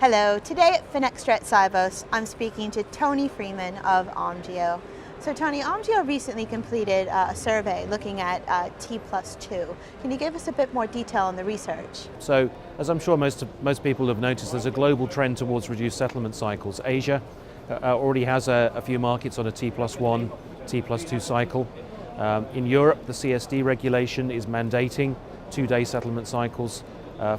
Hello, today at Finextra at Sibos, I'm speaking to Tony Freeman of Omgeo. So Tony, Omgeo recently completed a survey looking at T+2. Can you give us a bit more detail on the research? So, as I'm sure most people have noticed, there's a global trend towards reduced settlement cycles. Asia already has a few markets on a T+1, T+2 cycle. In Europe, the CSD regulation is mandating 2-day settlement cycles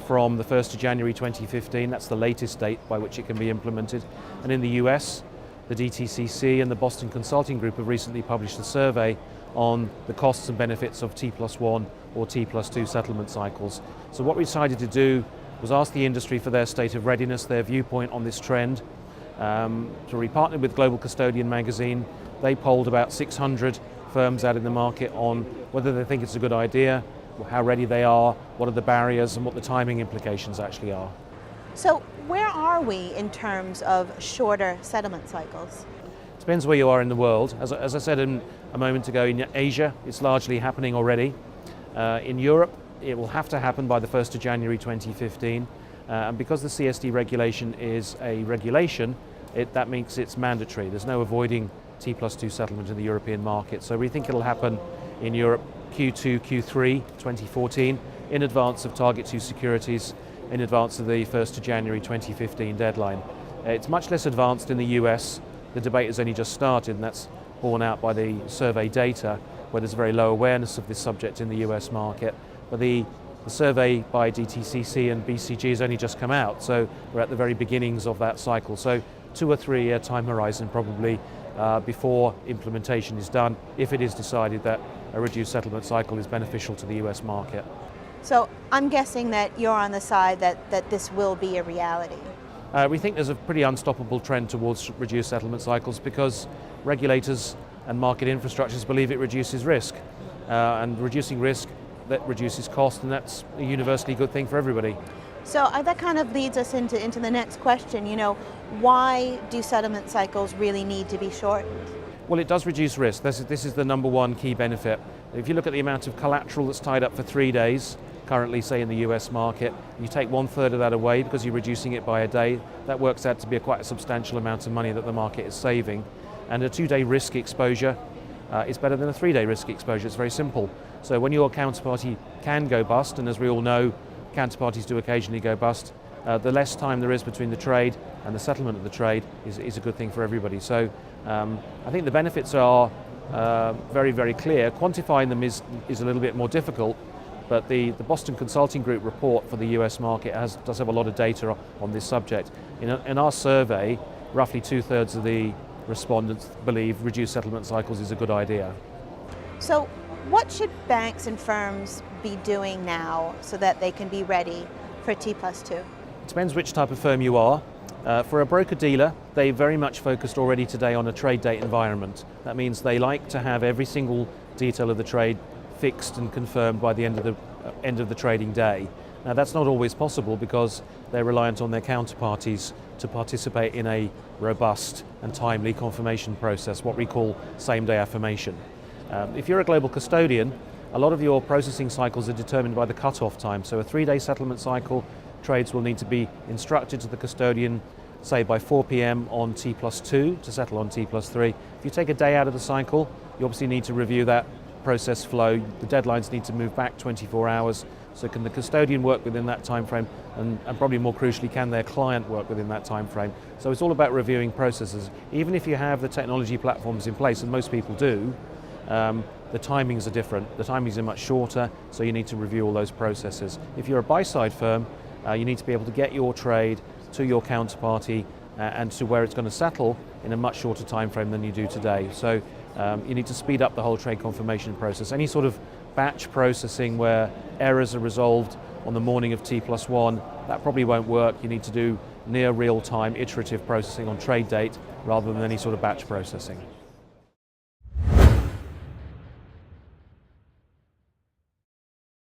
from the 1st of January 2015. That's the latest date by which it can be implemented. And in the US, the DTCC and the Boston Consulting Group have recently published a survey on the costs and benefits of T+1 or T+2 settlement cycles. So what we decided to do was ask the industry for their state of readiness, their viewpoint on this trend. So we partnered with Global Custodian magazine. They polled about 600 firms out in the market on whether they think it's a good idea, how ready they are, what are the barriers, and what the timing implications actually are. So where are we in terms of shorter settlement cycles? Depends where you are in the world. As I said a moment ago, in Asia it's largely happening already. In Europe it will have to happen by the 1st of January 2015, and because the CSD regulation is a regulation, that makes it's mandatory. There's no avoiding T+2 settlement in the European market, so we think it'll happen in Europe Q2, Q3 2014, in advance of Target 2 securities, in advance of the 1st of January 2015 deadline. It's much less advanced in the US. The debate has only just started, and that's borne out by the survey data, where there's very low awareness of this subject in the US market. But the survey by DTCC and BCG has only just come out, so we're at the very beginnings of that cycle. So 2 or 3 year time horizon probably before implementation is done, if it is decided that a reduced settlement cycle is beneficial to the US market. So I'm guessing that you're on the side that this will be a reality. We think there's a pretty unstoppable trend towards reduced settlement cycles because regulators and market infrastructures believe it reduces risk. And reducing risk, that reduces cost, and that's a universally good thing for everybody. So that kind of leads us into the next question. Why do settlement cycles really need to be shortened? Well, it does reduce risk. This is the number one key benefit. If you look at the amount of collateral that's tied up for 3 days, currently say in the US market, you take 1/3 of that away because you're reducing it by a day, that works out to be quite a substantial amount of money that the market is saving. And a 2-day risk exposure is better than a 3-day risk exposure. It's very simple. So when your counterparty can go bust, and as we all know, counterparties do occasionally go bust, the less time there is between the trade and the settlement of the trade is a good thing for everybody. So I think the benefits are very, very clear. Quantifying them is a little bit more difficult, but the Boston Consulting Group report for the US market does have a lot of data on this subject. In our survey, roughly 2/3 of the respondents believe reduced settlement cycles is a good idea. So what should banks and firms be doing now so that they can be ready for T+2? It depends which type of firm you are. For a broker-dealer, they very much focused already today on a trade date environment. That means they like to have every single detail of the trade fixed and confirmed by the end of the trading day. Now that's not always possible because they're reliant on their counterparties to participate in a robust and timely confirmation process, what we call same-day affirmation. If you're a global custodian, a lot of your processing cycles are determined by the cut-off time. So a 3-day settlement cycle, trades will need to be instructed to the custodian, say by 4 p.m. on T+2 to settle on T+3. If you take a day out of the cycle, you obviously need to review that process flow. The deadlines need to move back 24 hours. So can the custodian work within that time frame, and probably more crucially, can their client work within that time frame? So it's all about reviewing processes. Even if you have the technology platforms in place, and most people do, the timings are different. The timings are much shorter, so you need to review all those processes. If you're a buy-side firm, you need to be able to get your trade to your counterparty and to where it's going to settle in a much shorter time frame than you do today. So you need to speed up the whole trade confirmation process. Any sort of batch processing where errors are resolved on the morning of T+1, that probably won't work. You need to do near real-time iterative processing on trade date rather than any sort of batch processing.